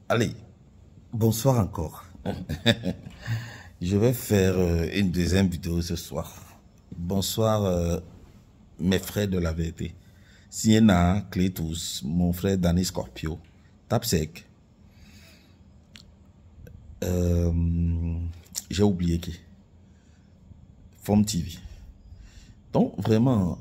Allez, bonsoir encore. Je vais faire une deuxième vidéo ce soir. Bonsoir mes frères de la vérité. Siena, Clétus, mon frère Danny Scorpio, Tapsec. J'ai oublié qui. Form TV. Donc vraiment,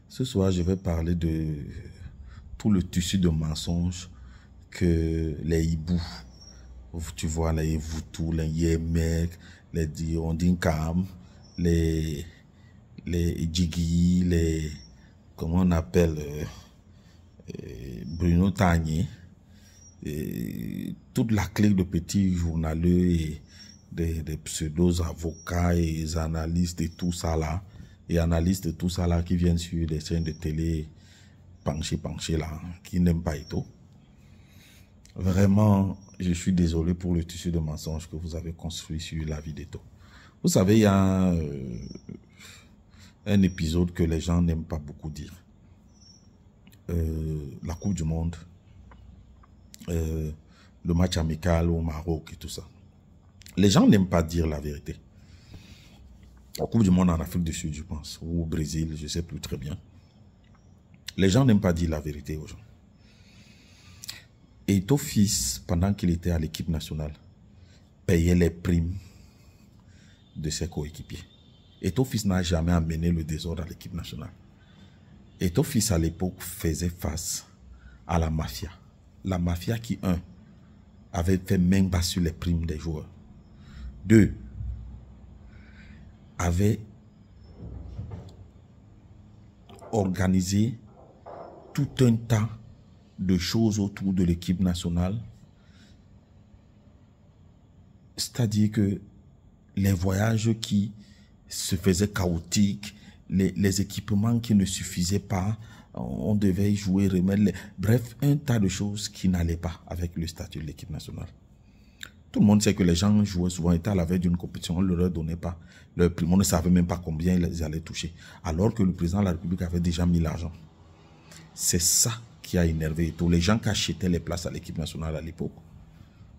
ce soir je vais parler de tout le tissu de mensonges que les hiboux, tu vois, les Voutou, les Yemek, les Diondinkham, les Djigui, les, comment on appelle, Bruno Tagné, toute la clique de petits journaleux et des pseudos avocats et analystes et tout ça là, et analystes et tout ça là qui viennent sur des chaînes de télé penché là, qui n'aiment pas Eto'o. Vraiment, je suis désolé pour le tissu de mensonges que vous avez construit sur la vie d'Eto'o. Vous savez, il y a un épisode que les gens n'aiment pas beaucoup dire. La Coupe du Monde, le match amical au Maroc et tout ça. Les gens n'aiment pas dire la vérité. La Coupe du Monde en Afrique du Sud, je pense, ou au Brésil, je ne sais plus très bien. Les gens n'aiment pas dire la vérité aux gens. Et Eto'o fils, pendant qu'il était à l'équipe nationale, payait les primes de ses coéquipiers. Eto'o fils n'a jamais amené le désordre à l'équipe nationale. Eto'o fils à l'époque faisait face à la mafia. La mafia qui, un, avait fait main basse sur les primes des joueurs. Deux, avait organisé tout un tas de choses autour de l'équipe nationale. C'est-à-dire que les voyages qui se faisaient chaotiques, les équipements qui ne suffisaient pas, on devait jouer, remettre, bref, un tas de choses qui n'allaient pas avec le statut de l'équipe nationale. Tout le monde sait que les gens jouaient souvent, étaient à la veille d'une compétition, on ne leur donnait pas leur prime, on ne savait même pas combien ils allaient toucher, alors que le président de la République avait déjà mis l'argent. C'est ça qui a énervé Eto'o. Les gens qui achetaient les places à l'équipe nationale à l'époque,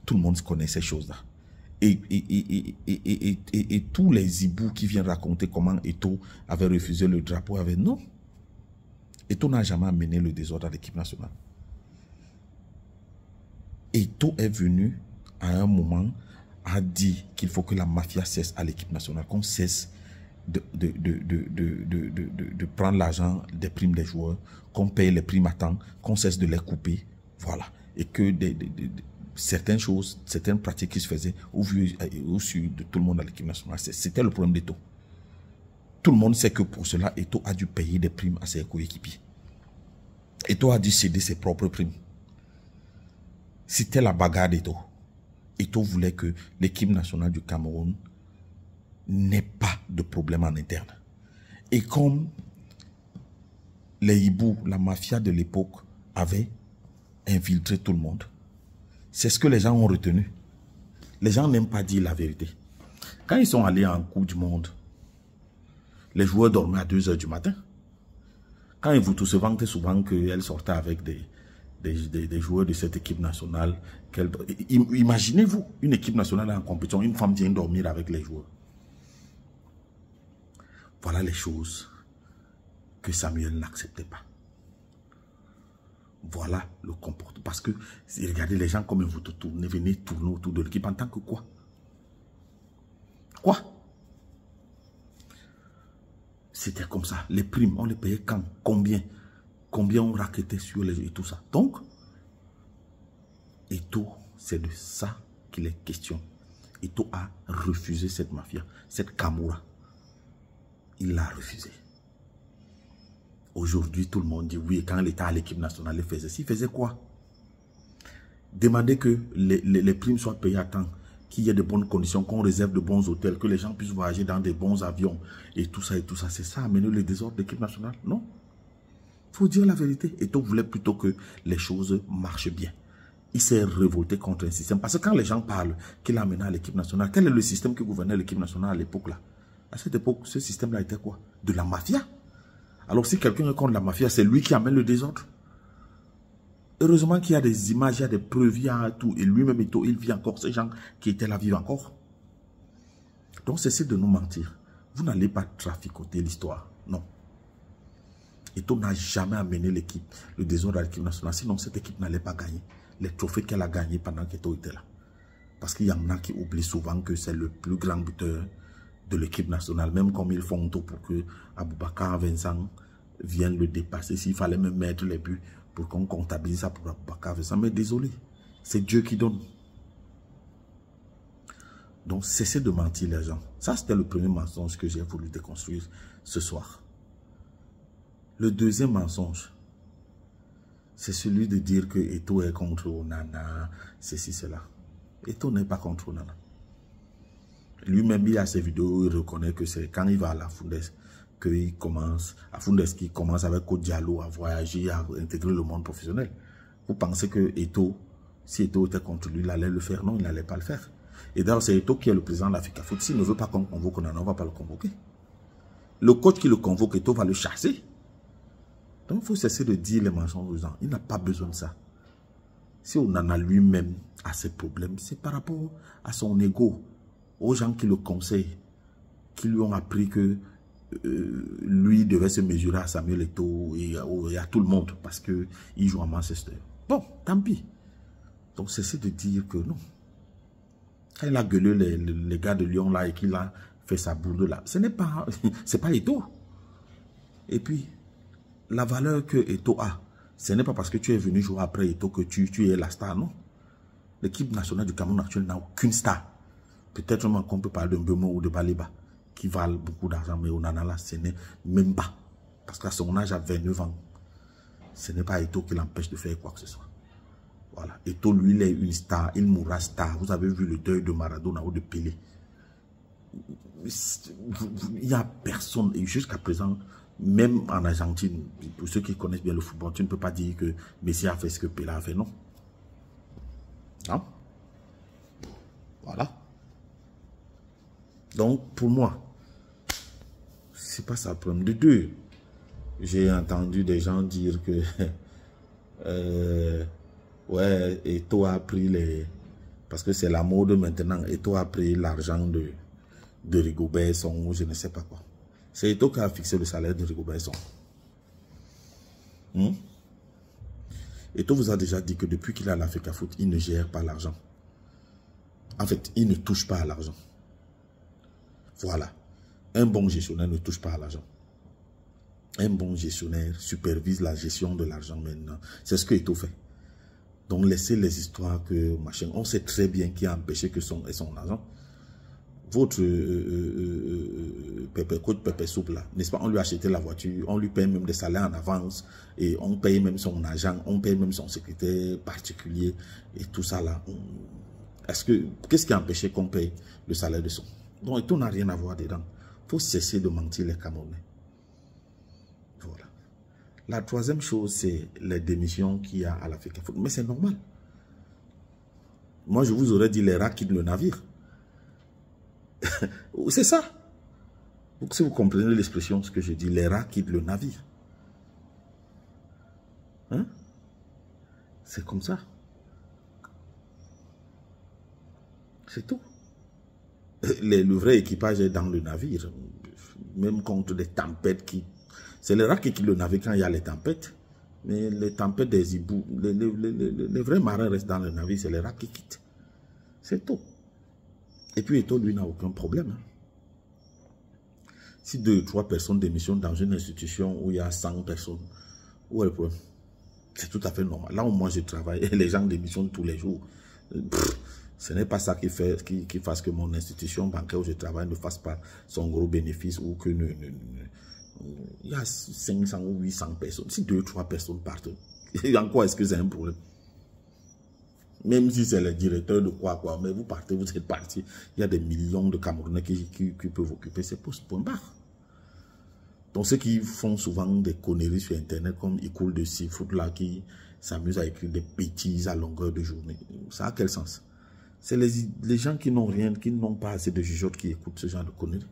tout le monde connaît ces choses-là. Et tous les hiboux qui viennent raconter comment Eto'o avait refusé le drapeau, avaient non. Eto'o n'a jamais amené le désordre à l'équipe nationale. Eto'o est venu à un moment à dire qu'il faut que la mafia cesse à l'équipe nationale, qu'on cesse de prendre l'argent des primes des joueurs, qu'on paye les primes à temps, qu'on cesse de les couper, voilà. Et que certaines choses, certaines pratiques qui se faisaient au vu et au su de tout le monde à l'équipe nationale, c'était le problème d'Eto'o. Tout le monde sait que pour cela, Eto'o a dû payer des primes à ses coéquipiers. Eto'o a dû céder ses propres primes. C'était la bagarre d'Eto'o. Eto'o voulait que l'équipe nationale du Cameroun n'ait pas de problème en interne. Et comme les hiboux, la mafia de l'époque, avaient infiltré tout le monde, c'est ce que les gens ont retenu. Les gens n'aiment pas dire la vérité. Quand ils sont allés en Coupe du Monde, les joueurs dormaient à 2 h du matin. Quand ils vous tous se vantaient souvent qu'elle sortait avec des joueurs de cette équipe nationale. Imaginez-vous, une équipe nationale en compétition, une femme vient dormir avec les joueurs. Voilà les choses que Samuel n'acceptait pas. Voilà le comportement. Parce que, regardez les gens comme vous tournez, venez tourner autour de l'équipe en tant que quoi? Quoi? C'était comme ça. Les primes, on les payait quand? Combien? Combien on raquettait sur les jeux et tout ça. Donc, Eto'o, c'est de ça qu'il est question. Eto'o a refusé cette mafia, cette Kamura. Il l'a refusé. Aujourd'hui, tout le monde dit oui, quand l'État à l'équipe nationale, il faisait. Il faisait quoi? Demander que les primes soient payées à temps, qu'il y ait de bonnes conditions, qu'on réserve de bons hôtels, que les gens puissent voyager dans des bons avions et tout ça. C'est ça, amener le désordre de l'équipe nationale? Non. Il faut dire la vérité. Eto'o voulait plutôt que les choses marchent bien. Il s'est révolté contre un système. Parce que quand les gens parlent qu'il a amené à l'équipe nationale, quel est le système qui gouvernait l'équipe nationale à l'époque là? À cette époque, ce système-là était quoi? De la mafia. Alors si quelqu'un est contre la mafia, c'est lui qui amène le désordre. Heureusement qu'il y a des images, il y a des preuves, il y a tout. Et lui-même, il vit encore. Ces gens qui étaient là vivent encore. Donc, cessez de nous mentir. Vous n'allez pas traficoter l'histoire. Non. Eto'o n'a jamais amené l'équipe, le désordre à l'équipe nationale. Sinon, cette équipe n'allait pas gagner les trophées qu'elle a gagnés pendant qu'Eto'o était là. Parce qu'il y en a qui oublient souvent que c'est le plus grand buteur de l'équipe nationale. Même comme ils font tout pour que Aboubakar Vincent vienne le dépasser. S'il fallait même mettre les buts pour qu'on comptabilise ça pour Aboubakar Vincent. Mais désolé, c'est Dieu qui donne. Donc, cessez de mentir les gens. Ça, c'était le premier mensonge que j'ai voulu déconstruire ce soir. Le deuxième mensonge, c'est celui de dire que Eto'o est contre Onana, ceci, cela. Eto'o n'est pas contre Onana. Lui-même, il a ses vidéos, il reconnaît que c'est quand il va à la Foundes qu'il commence, à Foundes qu'il commence avec Côte Diallo à voyager, à intégrer le monde professionnel. Vous pensez que Eto'o, si Eto'o était contre lui, il allait le faire? Non, il n'allait pas le faire. Et d'ailleurs, c'est Eto'o qui est le président de l'Africa Foot. S'il ne veut pas qu'on convoque Onana, on ne va pas le convoquer. Le coach qui le convoque, Eto'o va le chasser. Donc, il faut cesser de dire les mensonges aux gens. Il n'a pas besoin de ça. Si Onana lui-même a ses problèmes, c'est par rapport à son ego, aux gens qui le conseillent, qui lui ont appris que lui devait se mesurer à Samuel Eto'o et à tout le monde parce qu'il joue à Manchester. Bon, tant pis. Donc, cessez de dire que non. Quand il a gueulé les gars de Lyon là et qu'il a fait sa bourde là, ce n'est pas, c'est pas Eto'o. Et puis, la valeur que Eto'o a, ce n'est pas parce que tu es venu jouer après Eto'o que tu es la star, non. L'équipe nationale du Cameroun actuel n'a aucune star. Peut-être qu'on peut parler de Mbeumo ou de Baliba, qui valent beaucoup d'argent, mais Onana là, ce n'est même pas. Parce qu'à son âge, à 29 ans, ce n'est pas Eto'o qui l'empêche de faire quoi que ce soit. Voilà. Eto'o, lui, il est une star, il mourra star. Vous avez vu le deuil de Maradona ou de Pelé. Il n'y a personne, et jusqu'à présent, même en Argentine, pour ceux qui connaissent bien le football, tu ne peux pas dire que Messi a fait ce que Pelé a fait, non. Non. Voilà. Donc, pour moi, c'est pas ça le problème. De deux, j'ai entendu des gens dire que ouais, Eto'o a pris les... Parce que c'est la mode maintenant, Eto'o a pris l'argent de Rigobert Song ou je ne sais pas quoi. C'est Eto'o qui a fixé le salaire de Rigobert Song. Eto'o vous a déjà dit que depuis qu'il a l'Africa Foot, il ne gère pas l'argent. En fait, il ne touche pas à l'argent. Voilà. Un bon gestionnaire ne touche pas à l'argent. Un bon gestionnaire supervise la gestion de l'argent maintenant. C'est ce que Eto'o fait. Donc, laissez les histoires que machin. On sait très bien qui a empêché que son argent. Votre coach Pépé Soupe là, n'est-ce pas? On lui a acheté la voiture, on lui paye même des salaires en avance et on paye même son agent, on paye même son secrétaire particulier et tout ça là. Qu'est-ce qui a empêché qu'on paye le salaire de son? Donc, tout n'a rien à voir dedans. Il faut cesser de mentir les Camerounais. Voilà. La troisième chose, c'est les démissions qu'il y a à l'Africa Foot. Mais c'est normal. Moi, je vous aurais dit les rats quittent le navire. C'est ça. Donc, si vous comprenez l'expression, ce que je dis, les rats quittent le navire. Hein? C'est comme ça. C'est tout. Le vrai équipage est dans le navire. Même contre des tempêtes qui... C'est les rats qui quittent le navire quand il y a les tempêtes. Mais les tempêtes des hiboux, les vrais marins restent dans le navire, c'est les rats qui quittent. C'est tout. Et puis Eto'o, lui, n'a aucun problème. Si 2 ou 3 personnes démissionnent dans une institution où il y a 100 personnes, où est le problème? C'est tout à fait normal. Là où moi je travaille, les gens démissionnent tous les jours. Ce n'est pas ça qui fasse que mon institution bancaire où je travaille ne fasse pas son gros bénéfice ou que il y a 500 ou 800 personnes. Si 2 ou 3 personnes partent, en quoi est-ce que c'est un problème? Même si c'est le directeur de quoi, mais vous partez, vous êtes parti. Il y a des millions de Camerounais qui peuvent occuper ces postes. Point barre. Donc ceux qui font souvent des conneries sur Internet, comme ils coulent de Seafoot là, qui s'amusent à écrire des bêtises à longueur de journée, ça a quel sens? C'est les gens qui n'ont rien, qui n'ont pas assez de jugeotes qui écoutent ce genre de conneries.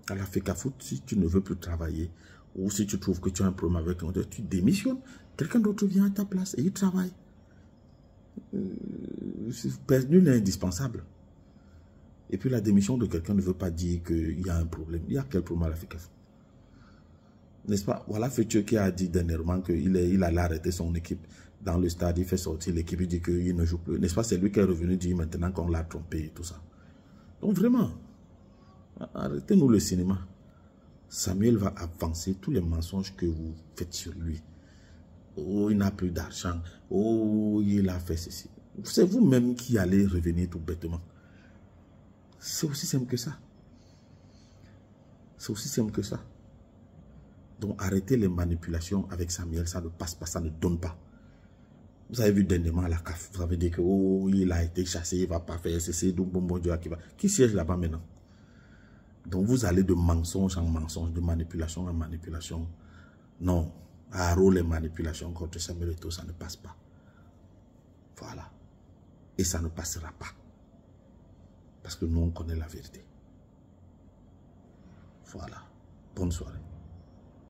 À l'Africa Foot, si tu ne veux plus travailler, Ou si tu trouves que tu as un problème avec un autre, tu démissionnes. Quelqu'un d'autre vient à ta place et il travaille. Nul n'est indispensable. Et puis la démission de quelqu'un ne veut pas dire qu'il y a un problème. Il y a quel problème à l'efficacité? N'est-ce pas? Voilà Fethieu qui a dit dernièrement qu'il allait arrêter son équipe dans le stade. Il fait sortir l'équipe, il dit qu'il ne joue plus. N'est-ce pas? C'est lui qui est revenu dire maintenant qu'on l'a trompé et tout ça. Donc vraiment, arrêtez-nous le cinéma. Samuel va avancer tous les mensonges que vous faites sur lui. Oh, il n'a plus d'argent. Oh, il a fait ceci. C'est vous-même qui allez revenir tout bêtement. C'est aussi simple que ça. C'est aussi simple que ça. Donc arrêtez les manipulations avec Samuel, ça ne passe pas, ça ne donne pas. Vous avez vu dernièrement à la CAF, vous avez dit que oh, il a été chassé, il ne va pas faire ceci, donc bon Dieu qui va. Qui siège là-bas maintenant? Donc vous allez de mensonge en mensonge, de manipulation en manipulation. Non, haro les manipulations contre Samuel Eto'o, ça ne passe pas. Voilà. Et ça ne passera pas. Parce que nous, on connaît la vérité. Voilà. Bonne soirée.